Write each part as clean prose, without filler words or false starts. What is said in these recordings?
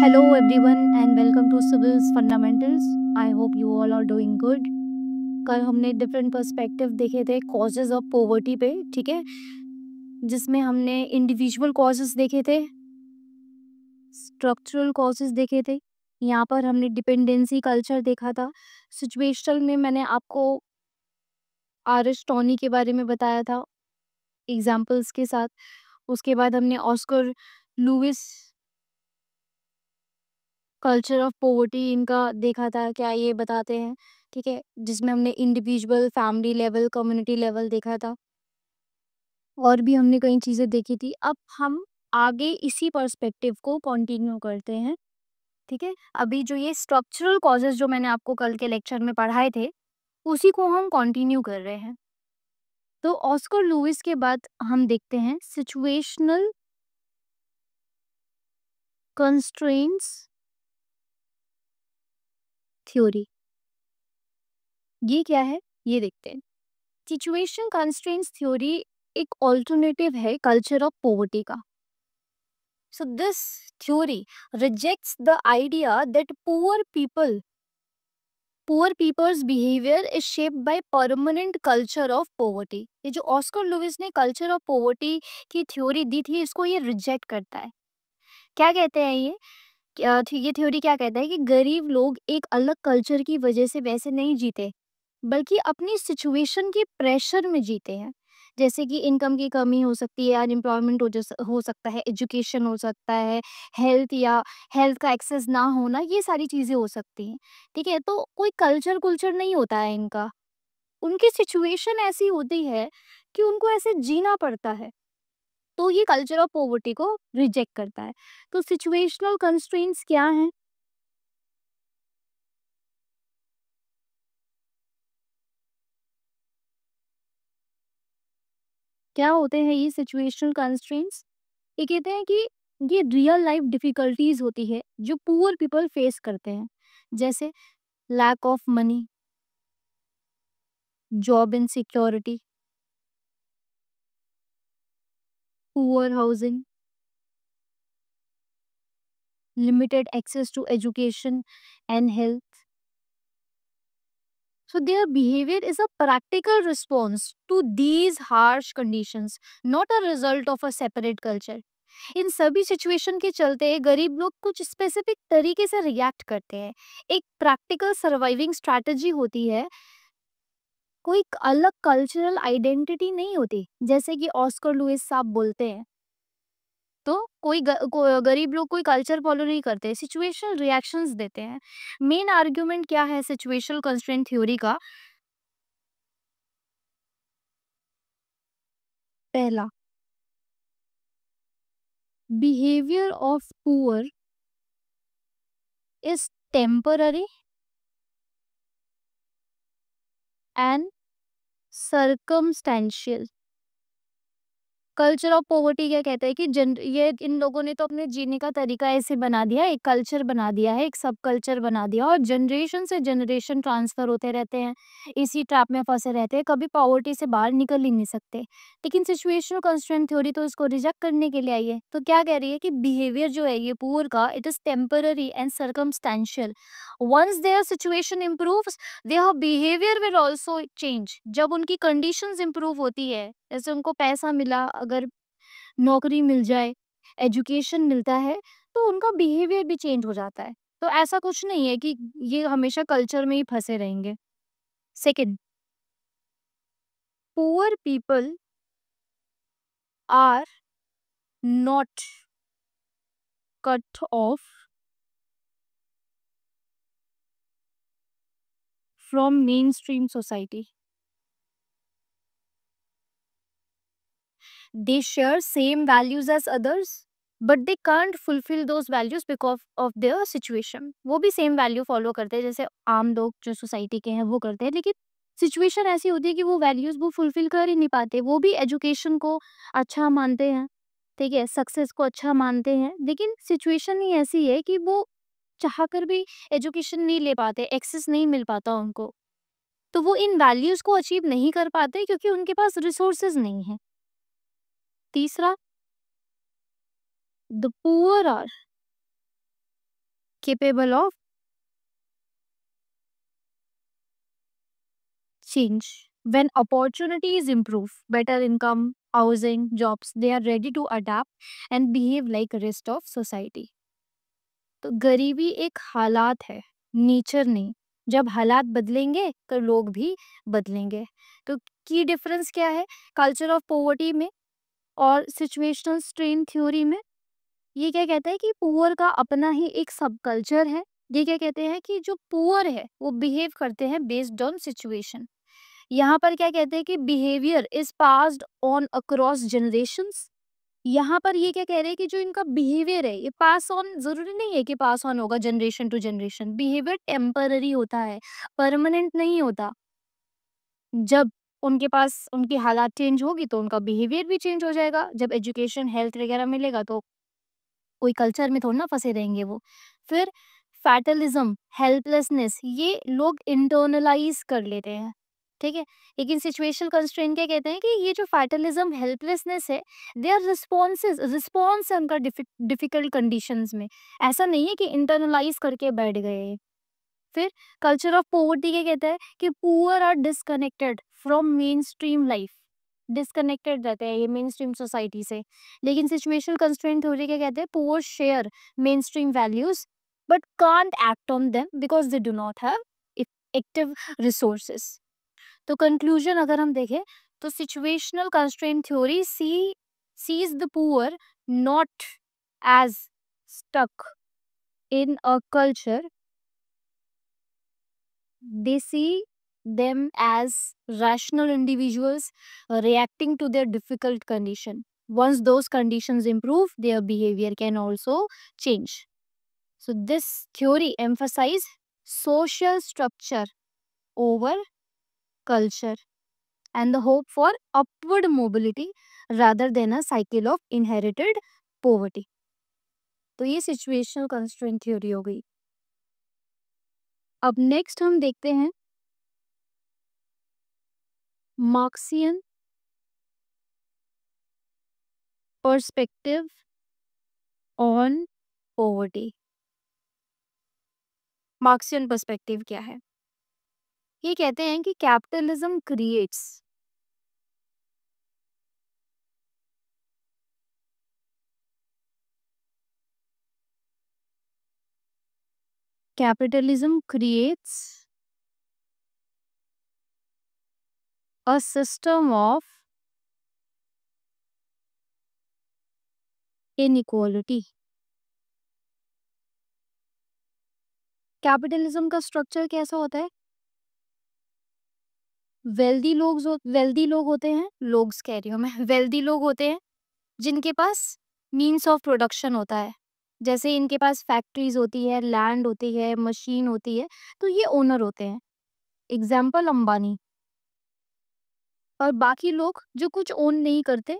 Hello, everyone, and welcome to Civil's Fundamentals. I hope you all are doing good. कल हमने different perspective देखे थे causes of poverty पे, ठीक है, जिसमें हमने इंडिविजुअल कॉजेज देखे थे, स्ट्रक्चरल कॉजेज देखे थे, यहाँ पर हमने डिपेंडेंसी कल्चर देखा था। सिचुएशनल में मैंने आपको आरिस्टोनी के बारे में बताया था एग्जाम्पल्स के साथ। उसके बाद हमने Oscar Lewis culture of poverty इनका देखा था, क्या ये बताते हैं, ठीक है, जिसमें हमने individual, family level, community level देखा था। और भी हमने कई चीज़ें देखी थी। अब हम आगे इसी पर्सपेक्टिव को कंटिन्यू करते हैं, ठीक है। अभी जो ये स्ट्रक्चरल कॉजेज़ जो मैंने आपको कल के लेक्चर में पढ़ाए थे, उसी को हम कंटिन्यू कर रहे हैं। तो ऑस्कर लुइस के बाद हम देखते हैं सिचुएशनल कंस्ट्रेंट्स थ्योरी। ये क्या है? ये देखते हैं। सिचुएशन कंस्ट्रेंट्स थ्योरी एक ऑल्टरनेटिव है कल्चर ऑफ पॉवर्टी का। So this theory rejects the idea that poor people's behavior is shaped by permanent culture of poverty. ये जो ऑस्कर लुइस ने कल्चर ऑफ पॉवर्टी की थ्योरी दी थी, इसको ये रिजेक्ट करता है। क्या कहते हैं ये? ये थ्योरी क्या कहता है कि गरीब लोग एक अलग कल्चर की वजह से वैसे नहीं जीते, बल्कि अपनी सिचुएशन की प्रेशर में जीते हैं। जैसे कि इनकम की कमी हो सकती है, अनएम्प्लॉयमेंट हो सकता है, एजुकेशन हो सकता है, हेल्थ का एक्सेस ना होना, ये सारी चीज़ें हो सकती हैं, ठीक है। तो कोई कल्चर नहीं होता है इनका, उनकी सिचुएशन ऐसी होती है कि उनको ऐसे जीना पड़ता है। तो ये कल्चर ऑफ पॉवर्टी को रिजेक्ट करता है। तो सिचुएशनल कंस्ट्रेंट्स क्या हैं? क्या होते हैं ये सिचुएशनल कंस्ट्रेंट्स? ये कहते हैं कि ये रियल लाइफ डिफिकल्टीज होती है जो पुअर पीपल फेस करते हैं, जैसे lack of money, job insecurity, poor housing, limited access to education and health. So their behavior is a practical response to these harsh conditions, not a result of a separate culture. इन सभी situation के चलते गरीब लोग कुछ specific तरीके से react करते हैं। एक प्रैक्टिकल सर्वाइविंग स्ट्रैटेजी होती है, कोई अलग कल्चरल आइडेंटिटी नहीं होती, जैसे कि ऑस्कर लुइस साहब बोलते हैं। तो गरीब लोग कोई कल्चर फॉलो नहीं करते, सिचुएशनल रिएक्शंस देते हैं। मेन आर्ग्यूमेंट क्या है सिचुएशनल कंस्ट्रेंट थ्योरी का? पहला, behavior of poor is temporary and circumstantial। Culture of poverty क्या कहता है कि ये इन लोगों ने तो अपने जीने का तरीका ऐसे बना दिया, एक कल्चर बना दिया है, एक सब कल्चर बना दिया, और जनरेशन से जनरेशन ट्रांसफर होते रहते हैं, इसी ट्रैप में फंसे रहते हैं, कभी पॉवर्टी से बाहर निकल ही नहीं सकते। लेकिन सिचुएशनल कंस्ट्रेंट थ्योरी तो इसको रिजेक्ट करने के लिए आई है। तो क्या कह रही है कि बिहेवियर जो है ये पुअर का, it is temporary and circumstantial. Once their situation improves, their behaviour will also change. जब उनकी कंडीशंस इम्प्रूव होती है, जैसे उनको पैसा मिला, अगर नौकरी मिल जाए, एजुकेशन मिलता है, तो उनका बिहेवियर भी चेंज हो जाता है। तो ऐसा कुछ नहीं है कि ये हमेशा कल्चर में ही फंसे रहेंगे। Second, poor people are not cut off from mainstream society. They share same values as others, but they can't fulfill those values because of their situation। वो भी सेम वैल्यू फॉलो करते हैं जैसे आम लोग जो सोसाइटी के हैं वो करते हैं, लेकिन सिचुएशन ऐसी होती है कि वो वैल्यूज वो फुलफिल कर ही नहीं पाते। वो भी एजुकेशन को अच्छा मानते हैं, ठीक है, सक्सेस को अच्छा मानते हैं, लेकिन सिचुएशन ही ऐसी है कि वो चाह कर भी एजुकेशन नहीं ले पाते, एक्सेस नहीं मिल पाता उनको। तो वो इन वैल्यूज को अचीव नहीं कर पाते क्योंकि उनके पास रिसोर्सेज नहीं है। तीसरा, the poor are capable of change. When opportunities improve, better income, housing, jobs, they are ready to adapt and behave like rest of society. तो गरीबी एक हालात है, नेचर नहीं। जब हालात बदलेंगे तो लोग भी बदलेंगे। तो की डिफरेंस क्या है कल्चर ऑफ पॉवर्टी में और सिचुएशनल स्ट्रेन थ्योरी में? ये क्या कहता है कि पुअर का अपना ही एक सब कल्चर है। ये क्या कहते हैं कि जो पुअर है वो बिहेव करते हैं बेस्ड ऑन सिचुएशन। यहाँ पर क्या कहते हैं कि behaviour is passed on across generations. यहाँ पर ये क्या कह रहे हैं कि जो इनका बिहेवियर है ये पास ऑन जरूरी नहीं है कि पास ऑन होगा generation to generation. Behaviour temporary होता है, परमानेंट नहीं होता। जब उनके पास उनकी हालात चेंज होगी तो उनका बिहेवियर भी चेंज हो जाएगा। जब एजुकेशन हेल्थ वगैरह मिलेगा तो कोई कल्चर में थोड़ी ना फंसे रहेंगे वो। फिर फैटलिज्म, हेल्पलेसनेस ये लोग इंटरनलाइज कर लेते हैं, ठीक है। लेकिन सिचुएशनल कंस्ट्रेंट क्या कहते हैं कि ये जो फैटलिज्म हेल्पलेसनेस है दे आर रिस्पॉन्स है उनका डिफिकल्ट कंडीशंस में। ऐसा नहीं है कि इंटरनलाइज करके बैठ गए हैं। फिर कल्चर ऑफ पॉवर्टी क्या कहता है कि poor are disconnected from mainstream life. Disconnected रहते हैं ये मेन स्ट्रीम सोसाइटी से। लेकिन सिचुएशनल कंस्ट्रेंट थ्योरी क्या कहते हैं poor share main stream values but can't act on them because they do not have active resources. तो conclusion अगर हम देखें तो situational constraint theory sees the poor not as stuck in a culture, they see them as rational individuals reacting to their difficult condition. Once those conditions improve, their behavior can also change. So this theory emphasizes social structure over culture and the hope for upward mobility rather than a cycle of inherited poverty. तो ये situational constraint theory हो गई। अब next हम देखते हैं Marxian perspective on poverty. Marxian perspective क्या है? ये कहते हैं कि capitalism creates a system of inequality। Capitalism का स्ट्रक्चर कैसा होता है? वेल्दी लोग होते हैं, लोग्स कह रही हूँ मैं, वेल्दी लोग होते हैं जिनके पास मीन्स ऑफ प्रोडक्शन होता है। जैसे इनके पास फैक्ट्रीज होती है, लैंड होती है, मशीन होती है, तो ये ओनर होते हैं। एग्जाम्पल अंबानी। और बाकी लोग जो कुछ ओन नहीं करते,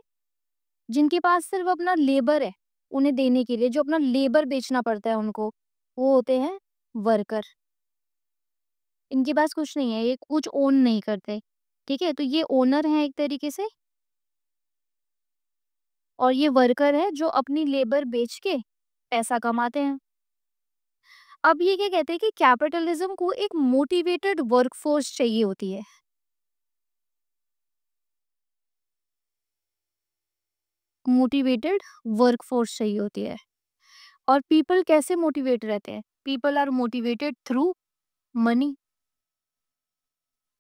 जिनके पास सिर्फ अपना लेबर है उन्हें देने के लिए, जो अपना लेबर बेचना पड़ता है उनको, वो होते हैं वर्कर। इनके पास कुछ नहीं है, ये कुछ ओन नहीं करते, ठीक है। तो ये ओनर है एक तरीके से और ये वर्कर है जो अपनी लेबर बेच के पैसा कमाते हैं। अब ये क्या कहते हैं कि कैपिटलिज्म को एक मोटिवेटेड वर्कफोर्स चाहिए होती है। मोटिवेटेड वर्कफोर्स चाहिए होती है। और पीपल कैसे मोटिवेट रहते हैं? People are motivated through money.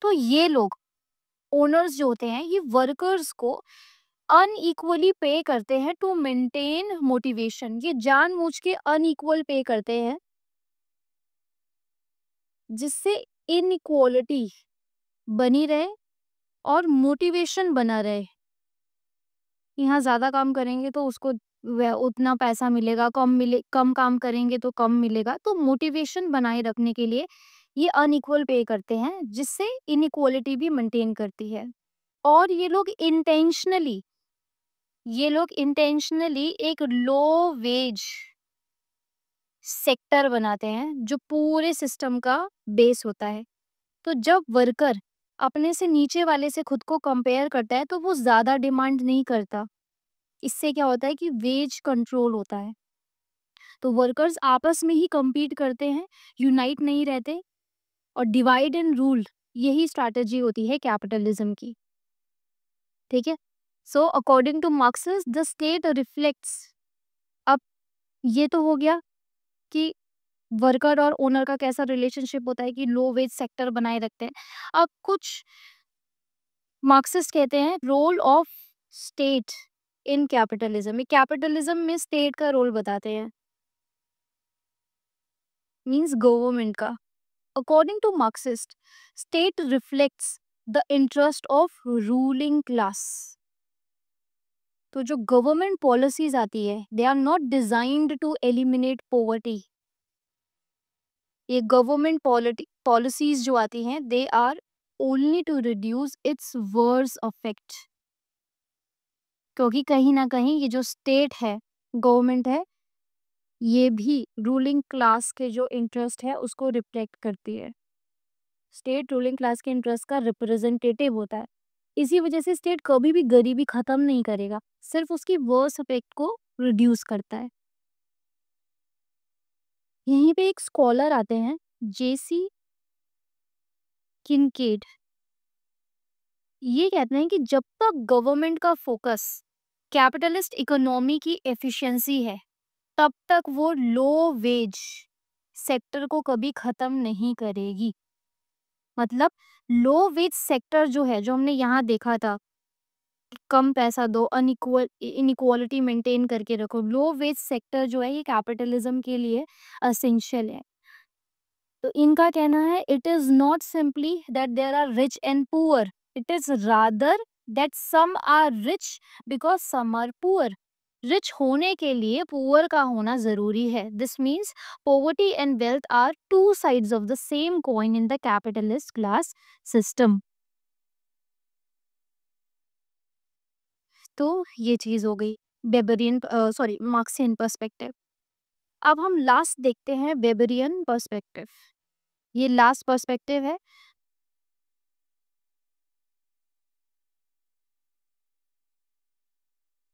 तो ये लोग ओनर्स जो होते हैं ये वर्कर्स को अनइक्वली पे करते हैं टू मेंटेन मोटिवेशन। ये जानबूझ के अनइक्वल पे करते हैं जिससे इनइक्वालिटी बनी रहे और मोटिवेशन बना रहे। यहाँ ज्यादा काम करेंगे तो उसको उतना पैसा मिलेगा, कम काम करेंगे तो कम मिलेगा। तो मोटिवेशन बनाए रखने के लिए ये अनइक्वल पे करते हैं जिससे इनइक्वालिटी भी मेंटेन करती है। और ये लोग इंटेंशनली एक लो वेज सेक्टर बनाते हैं जो पूरे सिस्टम का बेस होता है। तो जब वर्कर अपने से नीचे वाले से खुद को कंपेयर करता है तो वो ज्यादा डिमांड नहीं करता। इससे क्या होता है कि वेज कंट्रोल होता है। तो वर्कर्स आपस में ही कम्पीट करते हैं, यूनाइट नहीं रहते, और डिवाइड एंड रूल, यही स्ट्रैटेजी होती है कैपिटलिज्म की। ठीक है? So according to Marxists the state reflects, अब ये तो हो गया कि वर्कर और ओनर का कैसा रिलेशनशिप होता है, कि लो वेज सेक्टर बनाए रखते हैं। अब कुछ मार्क्सिस्ट कहते हैं role of state in capitalism, ये कैपिटलिज्म में स्टेट का रोल बताते हैं, मींस गवर्नमेंट का। According to Marxist, state reflects the interest of ruling class. तो जो गवर्नमेंट पॉलिसीज आती है, they are not designed to eliminate poverty. ये गवर्नमेंट पॉलिसीज जो आती हैं, they are only to reduce its worse effect. क्योंकि कहीं ना कहीं ये जो स्टेट है, गवर्नमेंट है, ये भी रूलिंग क्लास के जो इंटरेस्ट है उसको रिफ्लेक्ट करती है। स्टेट रूलिंग क्लास के इंटरेस्ट का रिप्रेजेंटेटिव होता है। इसी वजह से स्टेट कभी भी गरीबी खत्म नहीं करेगा, सिर्फ उसकी वर्स इफेक्ट को रिड्यूस करता है। यहीं पे एक स्कॉलर आते हैं, जेसी किनकेड। ये कहते हैं कि जब तक गवर्नमेंट का फोकस कैपिटलिस्ट इकोनॉमी की एफिशिएंसी है, तब तक वो लो वेज सेक्टर को कभी खत्म नहीं करेगी। मतलब लो वेज सेक्टर जो है, जो हमने यहाँ देखा था, कम पैसा दो, इनइक्वालिटी मेंटेन करके रखो, लो वेज सेक्टर जो है ये कैपिटलिज्म के लिए असेंशियल है। तो इनका कहना है it is not simply that there are rich and poor, it is rather that some are rich because some are poor. Rich होने के लिए पुअर का होना जरूरी है। This means poverty and wealth are two sides of the same coin in the capitalist class system. तो ये चीज हो गई वेबरियन, सॉरी, मार्क्सियन पर्सपेक्टिव। अब हम लास्ट देखते हैं वेबरियन पर्सपेक्टिव। ये लास्ट पर्सपेक्टिव है।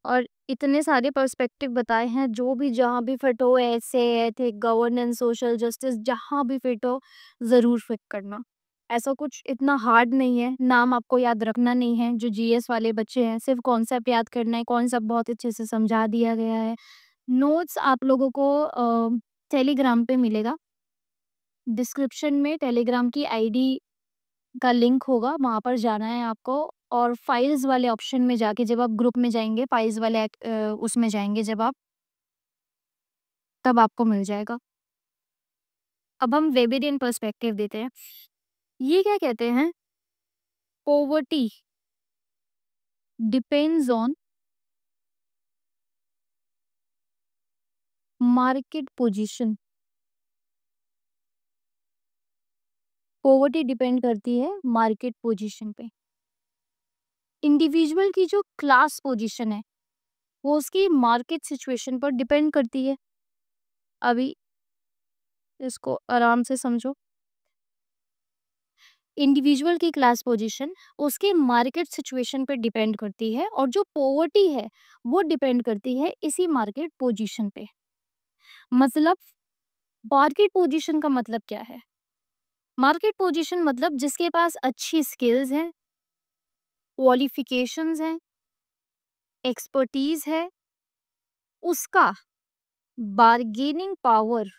और इतने सारे पर्सपेक्टिव बताए हैं, जो भी जहाँ भी फिट हो, ऐसे एथिक, गवर्नेंस, सोशल जस्टिस, जहाँ भी फिट हो ज़रूर फिट करना। ऐसा कुछ इतना हार्ड नहीं है, नाम आपको याद रखना नहीं है। जो जीएस वाले बच्चे हैं, सिर्फ कॉन्सेप्ट याद करना है, कॉन्सेप्ट बहुत अच्छे से समझा दिया गया है। नोट्स आप लोगों को टेलीग्राम पे मिलेगा, डिस्क्रिप्शन में टेलीग्राम की आईडी का लिंक होगा, वहाँ पर जाना है आपको। और फाइल्स वाले ऑप्शन में जाके जब आप ग्रुप में जाएँगे, फाइल्स वाले उसमें जाएँगे जब आप, तब आपको मिल जाएगा। अब हम वेबेरियन पर्सपेक्टिव देते हैं। ये क्या कहते हैं? Poverty depends on market position. Poverty depend करती है मार्केट पोजीशन पे। इंडिविजुअल की जो क्लास पोजीशन है, वो उसकी मार्केट सिचुएशन पर डिपेंड करती है। अभी इसको आराम से समझो। इंडिविजुअल की क्लास पोजीशन उसके मार्केट सिचुएशन पे डिपेंड करती है, और जो पॉवर्टी है वो डिपेंड करती है इसी मार्केट पोजीशन पे। मतलब मार्केट पोजीशन का मतलब क्या है? मार्केट पोजीशन मतलब जिसके पास अच्छी स्किल्स हैं, क्वालिफिकेशंस हैं, एक्सपर्टीज है, उसका बार्गेनिंग पावर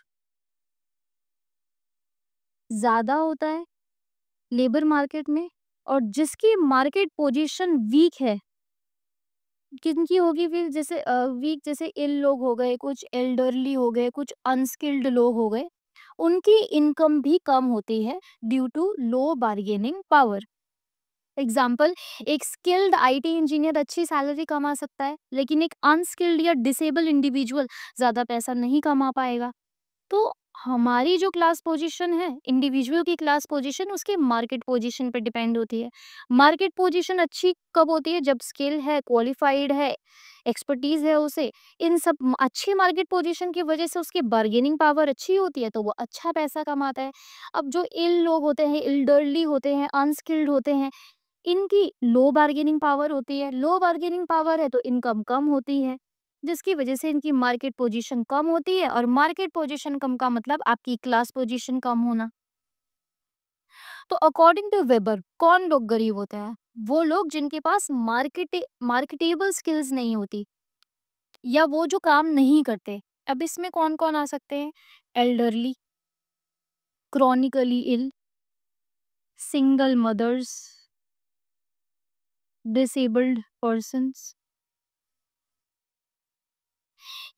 ज्यादा होता है लेबर मार्केट में। और जिसकी मार्केट पोजीशन वीक है, किनकी होगी फिर? जैसे वीक, जैसे इल लोग हो गए, कुछ एल्डरली हो गए, कुछ अनस्किल्ड लोग हो गए, उनकी इनकम भी कम होती है due to low bargaining power. Example, एक स्किल्ड आईटी इंजीनियर अच्छी सैलरी कमा सकता है, लेकिन एक अनस्किल्ड या डिसेबल इंडिविजुअल ज्यादा पैसा नहीं कमा पाएगा। तो हमारी जो क्लास पोजीशन है, इंडिविजुअल की क्लास पोजीशन उसके मार्केट पोजीशन पे डिपेंड होती है। मार्केट पोजीशन अच्छी कब होती है? जब स्किल है, क्वालिफाइड है, एक्सपर्टीज है उसे। इन सब अच्छी मार्केट पोजीशन की वजह से उसकी बार्गेनिंग पावर अच्छी होती है, तो वो अच्छा पैसा कमाता है। अब जो इल लोग होते हैं, इल्डरली होते हैं, अनस्किल्ड होते हैं, इनकी लो बार्गेनिंग पावर होती है। लो बार्गेनिंग पावर है तो इनकम कम होती है। जिसकी वजह से इनकी मार्केट पोजीशन कम होती है, और मार्केट पोजीशन कम का मतलब आपकी क्लास पोजीशन कम होना। तो अकॉर्डिंग टू वेबर कौन लोग गरीब होते हैं? वो लोग जिनके पास मार्केटेबल स्किल्स नहीं होती, या वो जो काम नहीं करते। अब इसमें कौन-कौन आ सकते हैं? एल्डरली, क्रॉनिकली इल, सिंगल मदर्स, डिसेबल्ड पर्सन्स।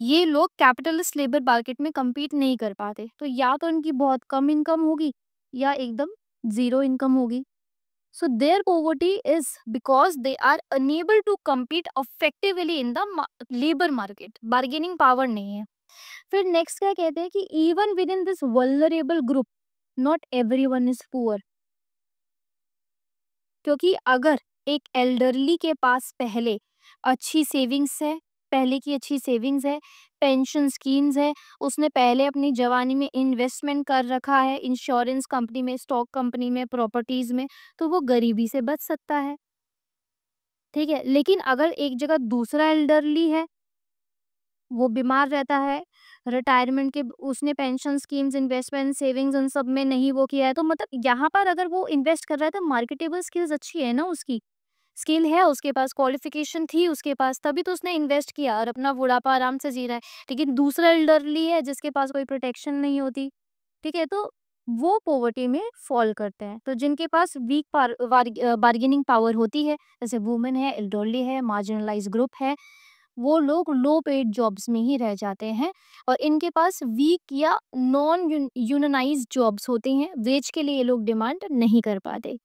ये लोग कैपिटलिस्ट लेबर मार्केट में compete नहीं कर पाते, तो या तो इनकी बहुत कम इनकम होगी या एकदम ज़ीरो इनकम होगी। So their poverty is because they are unable to compete effectively in the labor market. Bargaining power नहीं है। फिर नेक्स्ट क्या कहते हैं कि even within this vulnerable group, not everyone is poor. क्योंकि अगर एक एल्डरली के पास पहले अच्छी सेविंग्स है, पहले की अच्छी सेविंग्स है, पेंशन स्कीम्स है, उसने पहले अपनी जवानी में इन्वेस्टमेंट कर रखा है इंश्योरेंस कंपनी में, स्टॉक कंपनी में, प्रॉपर्टीज में, तो वो गरीबी से बच सकता है। ठीक है, लेकिन अगर एक जगह दूसरा एल्डरली है, वो बीमार रहता है, रिटायरमेंट के उसने पेंशन स्कीम्स, इन्वेस्टमेंट, सेविंग्स उन सब में नहीं वो किया है, तो मतलब यहाँ पर अगर वो इन्वेस्ट कर रहा है तो मार्केटेबल स्किल्स अच्छी है ना उसकी, स्किल है उसके पास, क्वालिफिकेशन थी उसके पास, तभी तो उसने इन्वेस्ट किया और अपना बुढ़ापा आराम से जी रहा है। लेकिन दूसरा एल्डरली है जिसके पास कोई प्रोटेक्शन नहीं होती, ठीक है, तो वो पॉवर्टी में फॉल करते हैं। तो जिनके पास वीक बार्गेनिंग पावर होती है, जैसे वुमेन है, एल्डरली है, मार्जिनलाइज ग्रुप है, वो लोग लो पेड जॉब्स में ही रह जाते हैं, और इनके पास वीक या नॉन यूनियनाइज जॉब्स होती हैं, वेज के लिए ये लोग डिमांड नहीं कर पाते।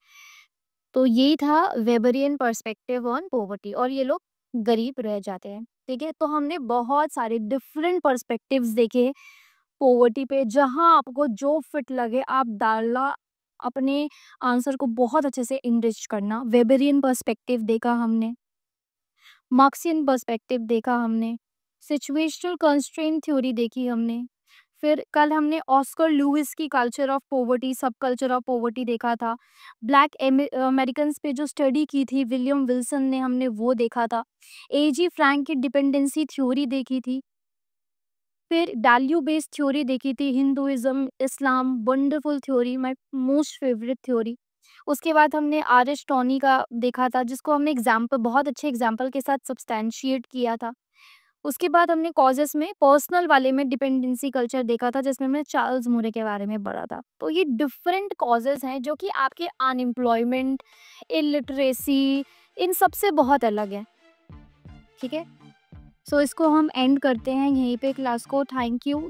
तो यही था वेबरियन पर्सपेक्टिव ऑन पॉवर्टी, और ये लोग गरीब रह जाते हैं। ठीक है, तो हमने बहुत सारे डिफरेंट पर्सपेक्टिव्स देखे पॉवर्टी पे, जहां आपको जो फिट लगे आप डालना, अपने आंसर को बहुत अच्छे से इनरिच करना। वेबरियन पर्सपेक्टिव देखा हमने, मार्क्सियन पर्सपेक्टिव देखा हमने, सिचुएशनल कंस्ट्रेंट थ्योरी देखी हमने, फिर कल हमने ऑस्कर लुइस की कल्चर ऑफ पॉवर्टी, सब कल्चर ऑफ पॉवर्टी देखा था। ब्लैक अमेरिकन्स पे जो स्टडी की थी विलियम विल्सन ने, हमने वो देखा था। एजी फ्रैंक की डिपेंडेंसी थ्योरी देखी थी। फिर वैल्यू बेस्ड थ्योरी देखी थी, Hinduism, Islam, wonderful theory, my most favourite theory. उसके बाद हमने आरिस्टोनी का देखा था, जिसको हमने एग्जाम्पल, बहुत अच्छे एग्जाम्पल के साथ सब्सटैंशिएट किया था। उसके बाद हमने कॉजेस में पर्सनल वाले में डिपेंडेंसी कल्चर देखा था, जिसमें हमने चार्ल्स मूरे के बारे में पढ़ा था। तो ये डिफरेंट कॉजेस हैं जो कि आपके अनएम्प्लॉयमेंट, इलिटरेसी, इन सब से बहुत अलग है। ठीक है, सो इसको हम एंड करते हैं यहीं पे क्लास को। Thank you.